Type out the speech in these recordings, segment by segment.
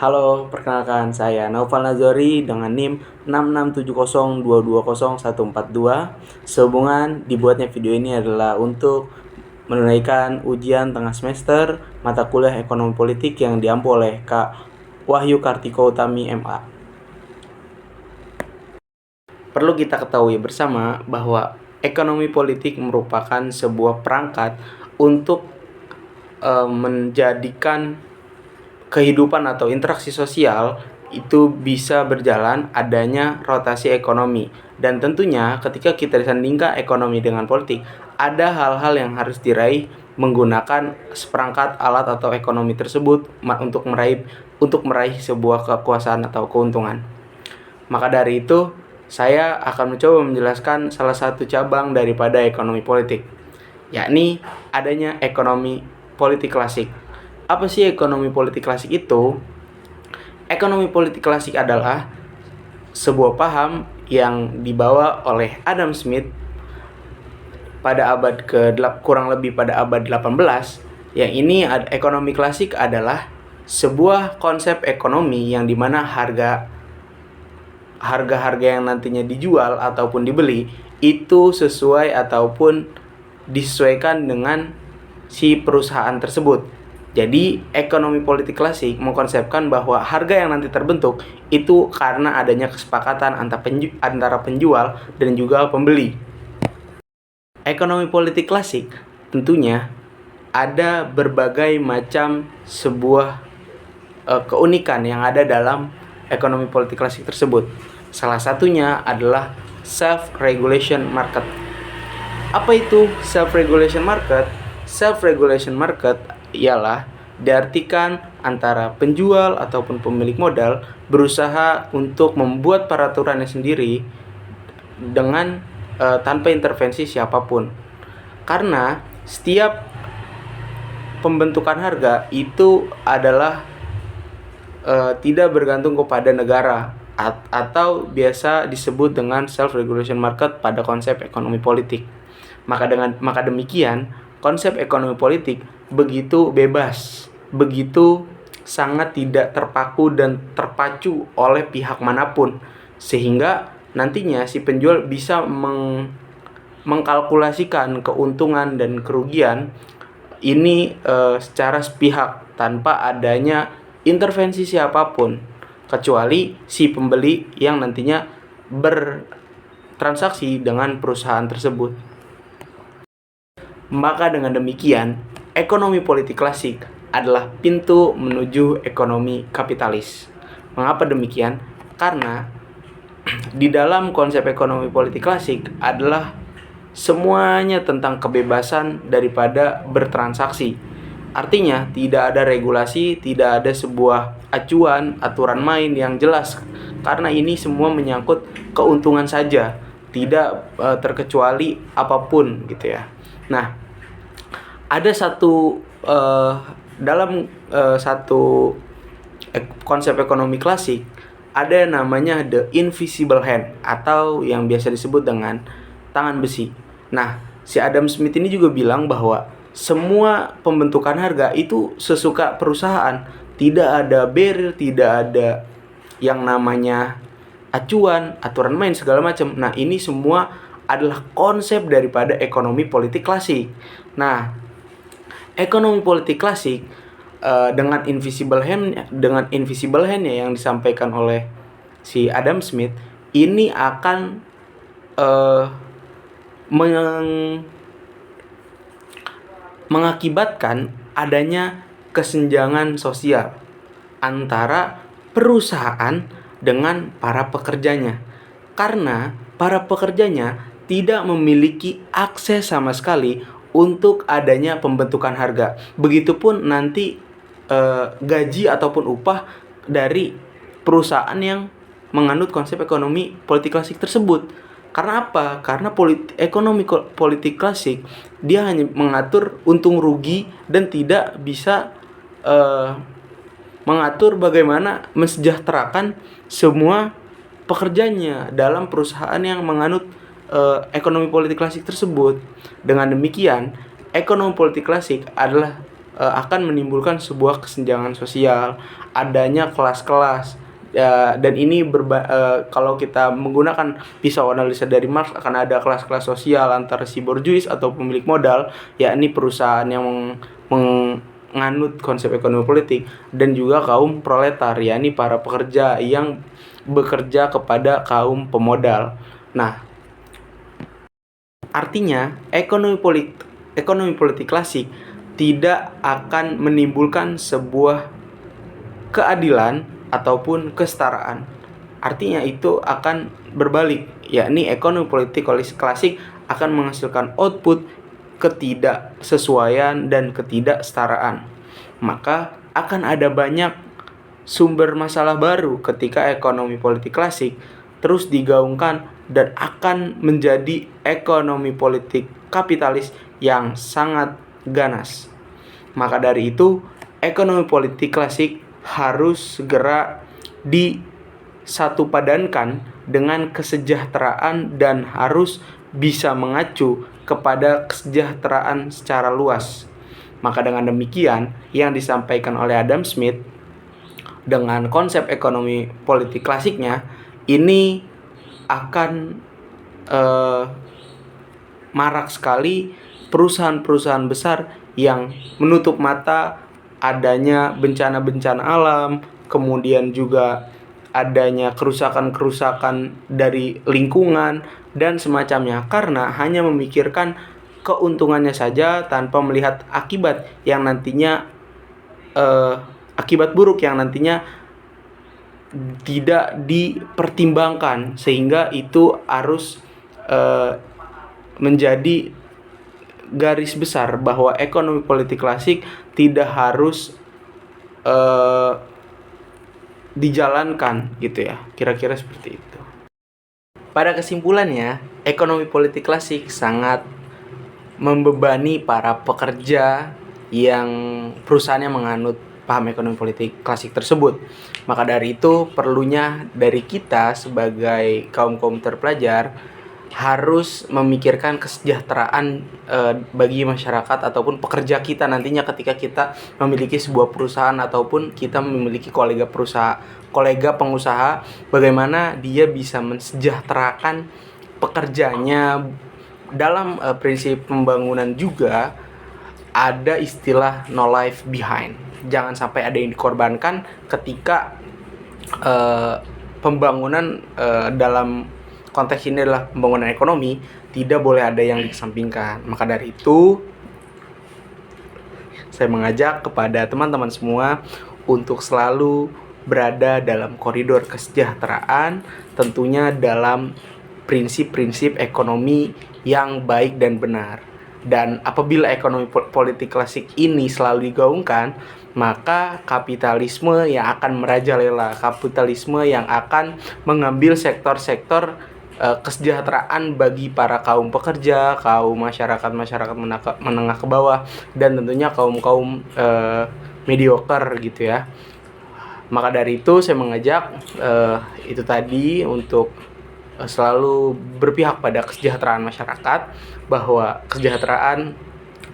Halo, perkenalkan saya Naufal Nazori dengan NIM 6670220142. Sehubungan dibuatnya video ini adalah untuk menunaikan ujian tengah semester mata kuliah Ekonomi Politik yang diampu oleh Kak Wahyu Kartiko Utami MA. Perlu kita ketahui bersama bahwa ekonomi politik merupakan sebuah perangkat untuk menjadikan kehidupan atau interaksi sosial itu bisa berjalan adanya rotasi ekonomi. Dan tentunya ketika kita disandingkan ekonomi dengan politik, ada hal-hal yang harus diraih menggunakan seperangkat alat atau ekonomi tersebut untuk meraih sebuah kekuasaan atau keuntungan. Maka dari itu, saya akan mencoba menjelaskan salah satu cabang daripada ekonomi politik, yakni adanya ekonomi politik klasik. Apa sih ekonomi politik klasik itu? Ekonomi politik klasik adalah sebuah paham yang dibawa oleh Adam Smith pada kurang lebih pada abad 18. Yang ini ekonomi klasik adalah sebuah konsep ekonomi yang dimana harga-harga yang nantinya dijual ataupun dibeli itu sesuai ataupun disesuaikan dengan si perusahaan tersebut. Jadi, ekonomi politik klasik mengkonsepkan bahwa harga yang nanti terbentuk itu karena adanya kesepakatan antara penjual dan juga pembeli. Ekonomi politik klasik tentunya ada berbagai macam sebuah keunikan yang ada dalam ekonomi politik klasik tersebut. Salah satunya adalah self-regulation market. Apa itu self-regulation market? Self-regulation market ialah diartikan antara penjual ataupun pemilik modal berusaha untuk membuat peraturannya sendiri dengan tanpa intervensi siapapun. Karena setiap pembentukan harga itu adalah tidak bergantung kepada negara atau biasa disebut dengan self-regulation market pada konsep ekonomi politik. Maka demikian, konsep ekonomi politik begitu bebas, begitu sangat tidak terpaku dan terpacu oleh pihak manapun, sehingga nantinya si penjual bisa mengkalkulasikan keuntungan dan kerugian ini secara sepihak tanpa adanya intervensi siapapun, kecuali si pembeli yang nantinya bertransaksi dengan perusahaan tersebut. Maka dengan demikian, ekonomi politik klasik adalah pintu menuju ekonomi kapitalis. Mengapa demikian? Karena di dalam konsep ekonomi politik klasik adalah semuanya tentang kebebasan daripada bertransaksi. Artinya, tidak ada regulasi, tidak ada sebuah aturan main yang jelas. Karena ini semua menyangkut keuntungan saja, tidak terkecuali apapun gitu ya. Nah, ada dalam satu konsep ekonomi klasik ada namanya the invisible hand atau yang biasa disebut dengan tangan besi. Nah, si Adam Smith ini juga bilang bahwa semua pembentukan harga itu sesuka perusahaan, tidak ada barrier, tidak ada yang namanya acuan, aturan main segala macam. Nah, ini semua adalah konsep daripada ekonomi politik klasik. Nah, ekonomi politik klasik dengan invisible hand yang disampaikan oleh si Adam Smith ini akan mengakibatkan adanya kesenjangan sosial antara perusahaan dengan para pekerjanya, karena para pekerjanya tidak memiliki akses sama sekali untuk adanya pembentukan harga. Begitupun nanti gaji ataupun upah dari perusahaan yang menganut konsep ekonomi politik klasik tersebut. Karena apa? Karena ekonomi politik klasik dia hanya mengatur untung rugi dan tidak bisa mengatur bagaimana mensejahterakan semua pekerjanya dalam perusahaan yang menganut ekonomi politik klasik tersebut. Dengan demikian, ekonomi politik klasik adalah akan menimbulkan sebuah kesenjangan sosial, adanya kelas-kelas. Dan ini kalau kita menggunakan pisau analisa dari Marx, akan ada kelas-kelas sosial antara si borjuis atau pemilik modal, yakni perusahaan yang menganut konsep ekonomi politik, dan juga kaum proletar, yakni para pekerja yang bekerja kepada kaum pemodal. Nah, artinya ekonomi politik klasik tidak akan menimbulkan sebuah keadilan ataupun kesetaraan. Artinya itu akan berbalik, yakni ekonomi politik klasik akan menghasilkan output ketidaksesuaian dan ketidaksetaraan. Maka akan ada banyak sumber masalah baru ketika ekonomi politik klasik terus digaungkan dan akan menjadi ekonomi politik kapitalis yang sangat ganas. Maka dari itu, ekonomi politik klasik harus segera disatupadankan dengan kesejahteraan dan harus bisa mengacu kepada kesejahteraan secara luas. Maka dengan demikian, yang disampaikan oleh Adam Smith dengan konsep ekonomi politik klasiknya ini akan marak sekali perusahaan-perusahaan besar yang menutup mata adanya bencana-bencana alam, kemudian juga adanya kerusakan-kerusakan dari lingkungan dan semacamnya, karena hanya memikirkan keuntungannya saja tanpa melihat akibat yang nantinya akibat buruk yang nantinya tidak dipertimbangkan, sehingga itu harus menjadi garis besar bahwa ekonomi politik klasik tidak harus dijalankan gitu ya, kira-kira seperti itu. Pada kesimpulannya, ekonomi politik klasik sangat membebani para pekerja yang perusahaannya menganut paham ekonomi politik klasik tersebut. Maka dari itu, perlunya dari kita sebagai kaum terpelajar harus memikirkan kesejahteraan bagi masyarakat ataupun pekerja kita nantinya ketika kita memiliki sebuah perusahaan ataupun kita memiliki kolega pengusaha, bagaimana dia bisa mensejahterakan pekerjanya. Dalam prinsip pembangunan juga ada istilah no life behind. Jangan sampai ada yang dikorbankan ketika pembangunan dalam konteks ini adalah pembangunan ekonomi, tidak boleh ada yang dikesampingkan. Maka dari itu, saya mengajak kepada teman-teman semua untuk selalu berada dalam koridor kesejahteraan, tentunya dalam prinsip-prinsip ekonomi yang baik dan benar. Dan apabila ekonomi politik klasik ini selalu digaungkan, maka kapitalisme yang akan merajalela, kapitalisme yang akan mengambil sektor-sektor kesejahteraan bagi para kaum pekerja, kaum masyarakat menengah ke bawah, dan tentunya kaum mediocre gitu ya. Maka dari itu saya mengajak itu tadi untuk selalu berpihak pada kesejahteraan masyarakat, bahwa kesejahteraan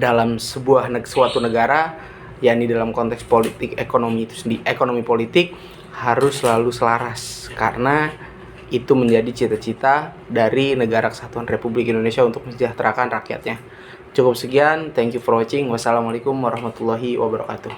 dalam suatu negara, yakni dalam konteks politik ekonomi itu sendiri, ekonomi politik harus selalu selaras, karena itu menjadi cita-cita dari Negara Kesatuan Republik Indonesia untuk mensejahterakan rakyatnya. Cukup sekian, thank you for watching. Wassalamualaikum warahmatullahi wabarakatuh.